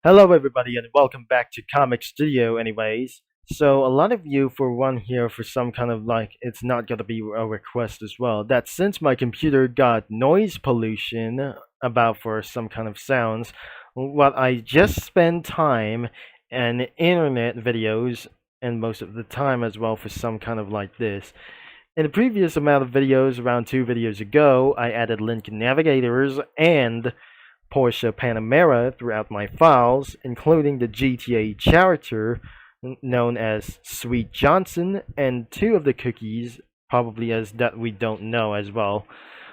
Hello, everybody, and welcome back to Comic Studio. Anyways, so a lot of you, for one, here for some kind of it's not gonna be a request as well. That since my computer got noise pollution about for some kind of sounds, what I just spend time and internet videos, and most of the time as well for some kind of like this. In the previous amount of videos, around 2 videos ago, I added link navigators and Porsche Panamera throughout my files, including the GTA character known as Sweet Johnson and two of the cookies, probably as that we don't know as well.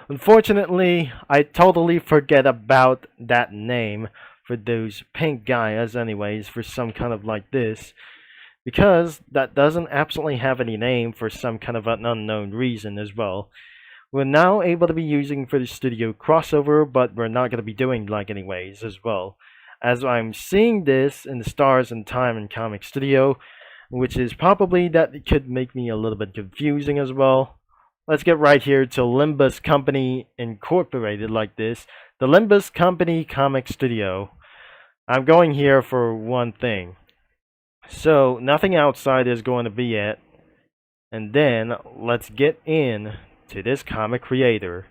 Unfortunately, I totally forget about that name for those pink guys anyways for some kind of like this because that doesn't absolutely have any name for some kind of an unknown reason as well. We're now able to be using for the studio crossover, but we're not going to be doing like anyways as well. As I'm seeing this in the Stars and Time and Comic Studio, which is probably that it could make me a little bit confusing as well. Let's get right here to Limbus Company Incorporated like this. The Limbus Company Comic Studio. I'm going here for one thing. So nothing outside is going to be it. And then let's get in to this comic creator.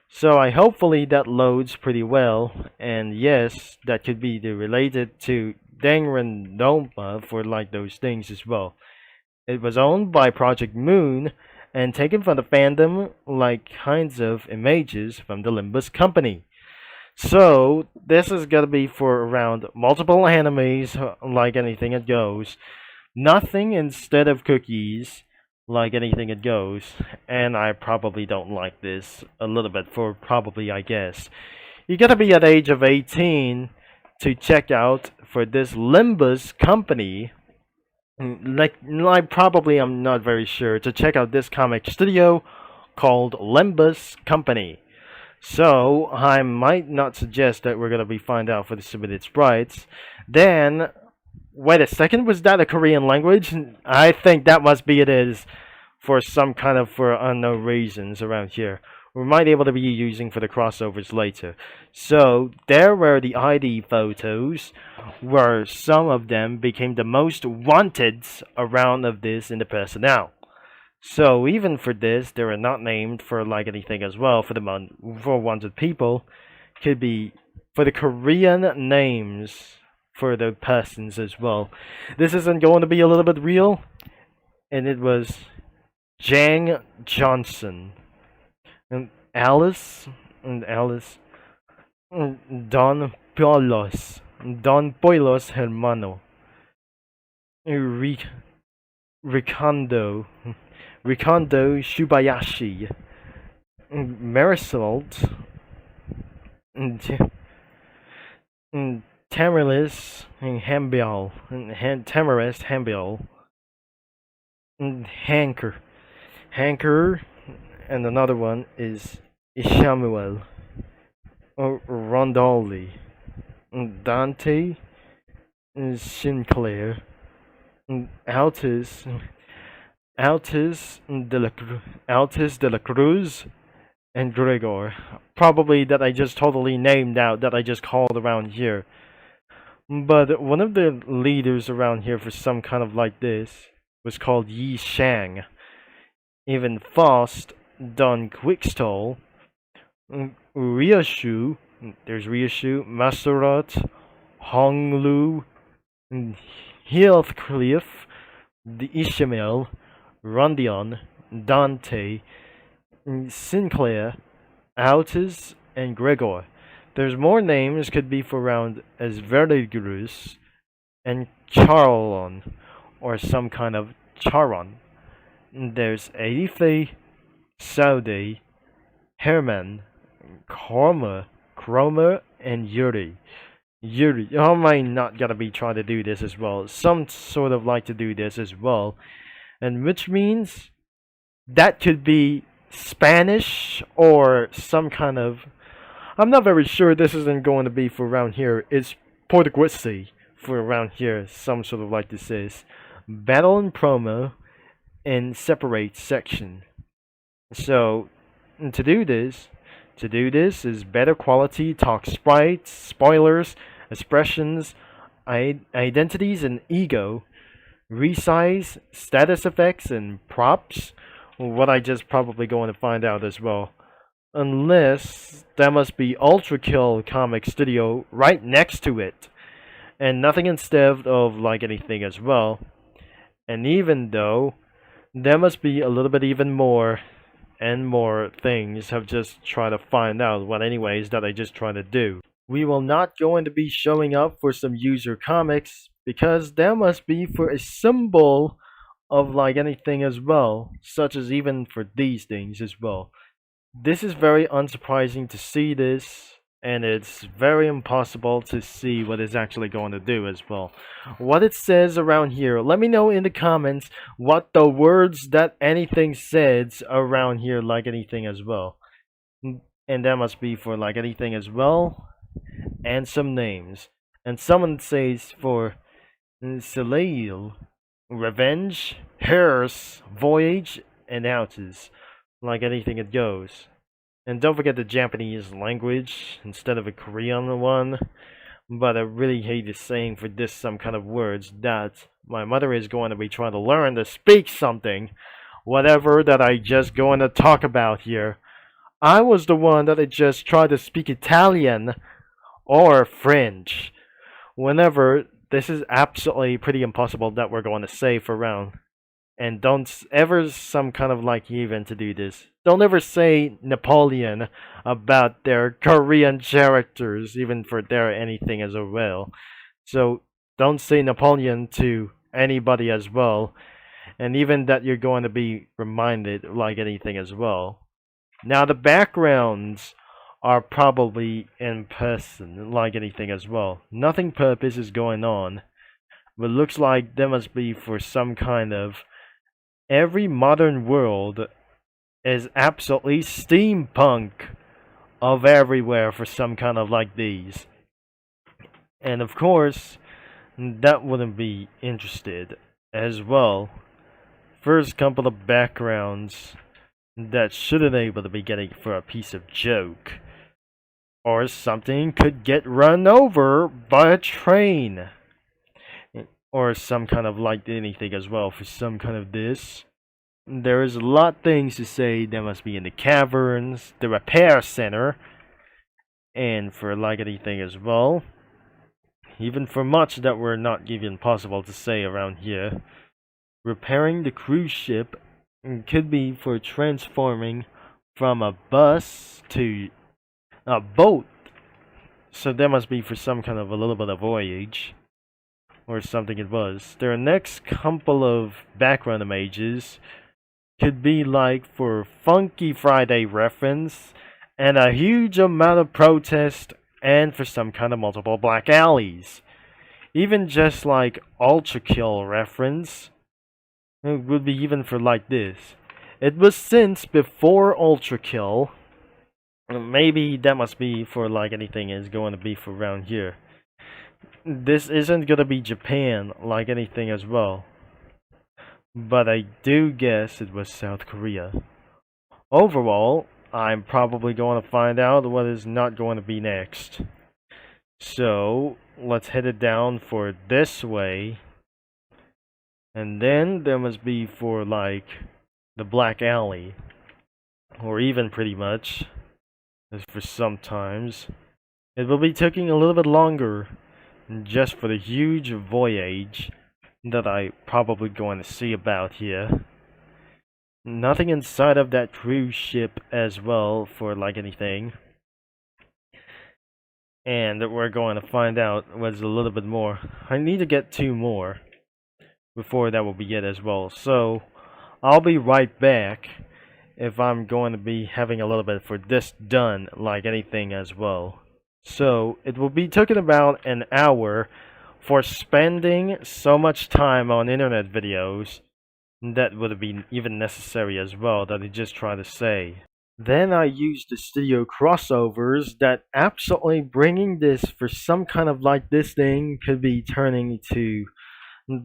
So I hopefully that loads pretty well, and yes, that could be related to Danganronpa for like those things as well. It was owned by Project Moon and taken from the fandom like kinds of images from the Limbus Company. So this is gonna be for around multiple animes like anything it goes. Nothing instead of cookies like anything it goes, and I probably don't like this a little bit for probably I guess. You gotta be at age of 18 to check out for this Limbus Company. Like probably I'm not very sure to check out this comic studio called Limbus Company. So I might not suggest that we're gonna be find out for the submitted sprites. Then wait a second, was that a Korean language? I think that must be it is for some kind of for unknown reasons around here. We might be able to be using for the crossovers later. So there were the ID photos where some of them became the most wanted around of this in the personnel. So even for this, they were not named for like anything as well for the for wanted people. Could be for the Korean names for the persons as well. This isn't going to be a little bit real, and it was Jang Johnson and Alice Don Poilos Hermano Ricondo Shubayashi Marisol Tamaris and Hambial and Tamarist Hambial and Hanker, and another one is Ishamuel Rondoli, Dante Sinclair, Altis de la Cruz, and Gregor. Probably that I just totally named out that I just called around here. But one of the leaders around here for some kind of like this was called Yi Shang. Even Faust, Don Quickstall, Ryoshu, there's Ryoshu, Maserat, Honglu, Heathcliff, the Ishmael, Rondion, Dante, Sinclair, Altis, and Gregor. There's more names could be for around as Verdigris and Charlon, or some kind of Charon. There's Aife, Saude, Herman, Chroma, and Yuri. How am I not gonna be trying to do this as well? Some sort of like to do this as well. And which means that could be Spanish or some kind of. I'm not very sure this isn't going to be for around here. It's Portuguese for around here. Some sort of like this is. Battle and promo in separate section. So to do this is better quality talk sprites, spoilers, expressions, identities and ego, resize, status effects, and props. What I just probably going to find out as well. Unless there must be Ultrakill Comic Studio right next to it, and nothing instead of like anything as well. And even though there must be a little bit even more and more things have just tried to find out what anyways that I just try to do. We will not going to be showing up for some user comics because there must be for a symbol of like anything as well, such as even for these things as well. This is very unsurprising to see this, and it's very impossible to see what it's actually going to do as well. What it says around here, let me know in the comments what the words that anything says around here like anything as well. And that must be for like anything as well, and some names. And someone says for Soleil, Revenge, Harris, Voyage, and Ounces. Like anything it goes. And don't forget the Japanese language instead of a Korean one. But I really hate the saying for this some kind of words that my mother is going to be trying to learn to speak something. Whatever that I just going to talk about here. I was the one that I just tried to speak Italian or French. Whenever this is absolutely pretty impossible that we're going to say for round. And don't ever some kind of like even to do this. Don't ever say Napoleon about their Korean characters, even for their anything as well. So don't say Napoleon to anybody as well. And even that you're going to be reminded like anything as well. Now the backgrounds are probably in person like anything as well. Nothing purpose is going on. But looks like there must be for some kind of every modern world is absolutely steampunk of everywhere for some kind of like these. And of course, that wouldn't be interested as well. First couple of backgrounds that shouldn't able to be getting for a piece of joke. Or something could get run over by a train. Or some kind of like anything as well for some kind of this. There is a lot of things to say that must be in the caverns, the repair center, and for like anything as well. Even for much that were not even possible to say around here. Repairing the cruise ship could be for transforming from a bus to a boat. So there must be for some kind of a little bit of voyage. Or something it was. Their next couple of background images could be like for Funky Friday reference and a huge amount of protest and for some kind of multiple black alleys. Even just like Ultrakill reference, it would be even for like this. It was since before Ultrakill. Maybe that must be for like anything is going to be for around here. This isn't gonna be Japan like anything as well. But I do guess it was South Korea. Overall, I'm probably going to find out what is not going to be next. So, let's head it down for this way. And then there must be for like the Black Alley. Or even pretty much. As for sometimes. It will be taking a little bit longer. Just for the huge voyage that I probably going to see about here. Nothing inside of that cruise ship as well for like anything. And we're going to find out what's a little bit more. I need to get 2 more before that will be it as well. So I'll be right back if I'm going to be having a little bit for this done like anything as well. So it will be taking about an hour for spending so much time on internet videos that would have been even necessary as well that I just try to say. Then I used the studio crossovers that absolutely bringing this for some kind of like this thing could be turning to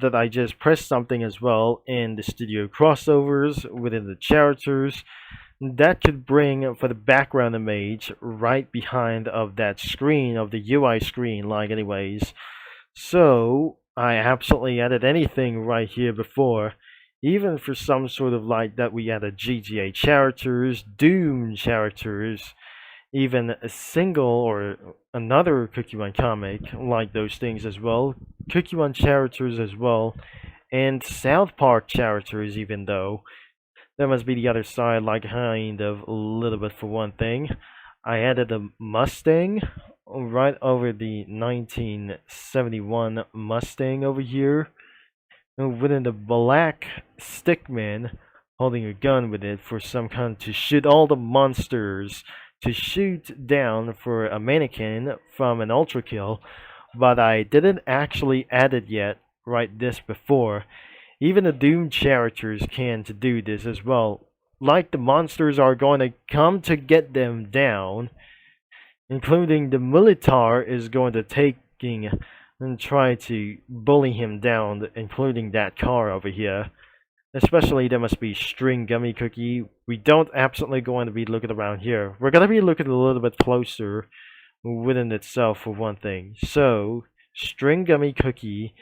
that I just pressed something as well in the studio crossovers within the characters that could bring for the background image right behind of that screen of the UI screen like anyways. So I absolutely added anything right here before, even for some sort of like that we added GTA characters, Doom characters, even a single or another Cookie One comic, like those things as well, Cookie One characters as well, and South Park characters, even though that must be the other side, like kind of a little bit for one thing. I added a Mustang right over the 1971 Mustang over here, within the black stickman holding a gun with it for some kind to shoot all the monsters to shoot down for a mannequin from an Ultrakill, but I didn't actually add it yet right this before. Even the Doom characters can to do this as well. Like the monsters are going to come to get them down, including the Militar is going to taking and try to bully him down, including that car over here. Especially there must be String Gummy Cookie. We don't absolutely going to be looking around here. We're going to be looking a little bit closer within itself for one thing. So, String Gummy Cookie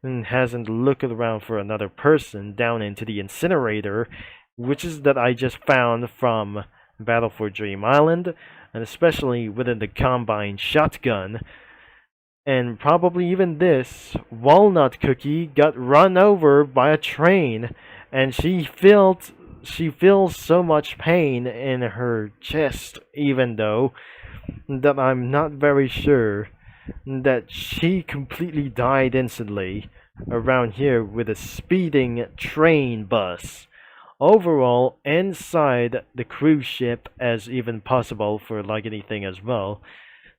hasn't looked around for another person down into the incinerator, which is that I just found from Battle for Dream Island, and especially within the Combine Shotgun. And probably even this, Walnut Cookie got run over by a train, and she feels so much pain in her chest, even though that I'm not very sure that she completely died instantly around here with a speeding train bus. Overall, inside the cruise ship, as even possible for like anything as well,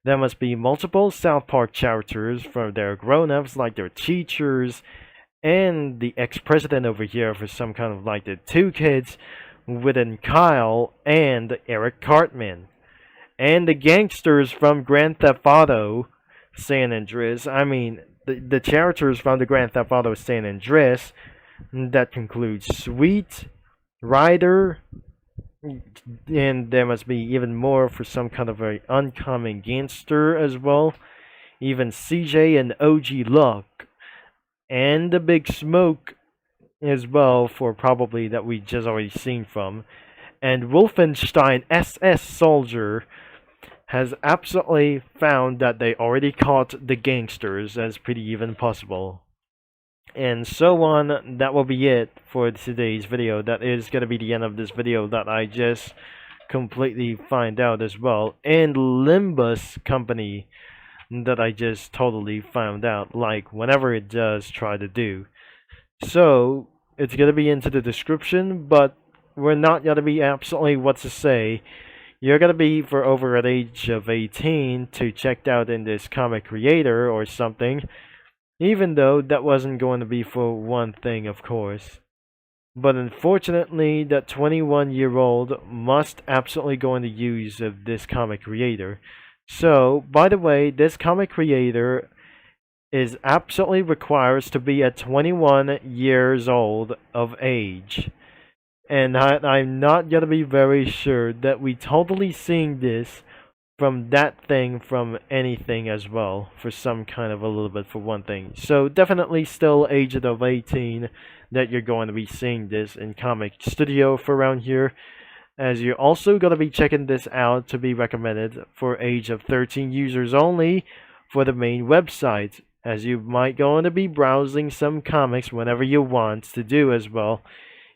there must be multiple South Park characters from their grown-ups, like their teachers, and the ex-president over here for some kind of like the two kids within Kyle and Eric Cartman. And the gangsters from Grand Theft Auto San Andreas. I mean, the characters from the Grand Theft Auto San Andreas. That concludes Sweet, Ryder, and there must be even more for some kind of a uncommon gangster as well. Even CJ and OG Luck. And the Big Smoke as well for probably that we just already seen from. And Wolfenstein SS Soldier has absolutely found that they already caught the gangsters as pretty even possible. And so on, that will be it for today's video. That is going to be the end of this video that I just completely find out as well. And Limbus Company that I just totally found out, like whenever it does try to do. So, it's going to be into the description, but we're not going to be absolutely what to say. You're going to be for over at age of 18 to check out in this comic creator or something, even though that wasn't going to be for one thing, of course. But unfortunately, that 21-year-old must absolutely go into use of this comic creator. So, by the way, this comic creator is absolutely requires to be at 21 years old of age. And I'm not going to be very sure that we totally seeing this from that thing from anything as well, for some kind of a little bit for one thing. So definitely still aged of 18 that you're going to be seeing this in Comic Studio for around here. As you're also going to be checking this out to be recommended for age of 13 users only for the main website, as you might going to be browsing some comics whenever you want to do as well.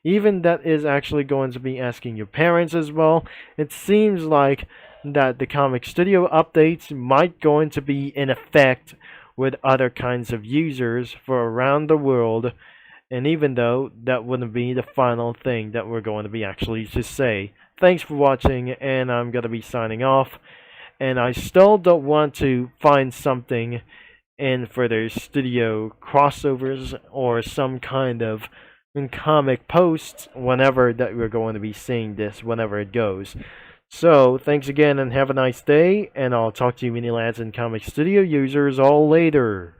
Even that is actually going to be asking your parents as well. It seems like that the Comic Studio updates might going to be in effect with other kinds of users for around the world. And even though that wouldn't be the final thing that we're going to be actually to say. Thanks for watching, and I'm going to be signing off. And I still don't want to find something in further studio crossovers or some kind of comic posts whenever that we're going to be seeing this, whenever it goes. So, thanks again and have a nice day, and I'll talk to you mini lads and Comic Studio users all later.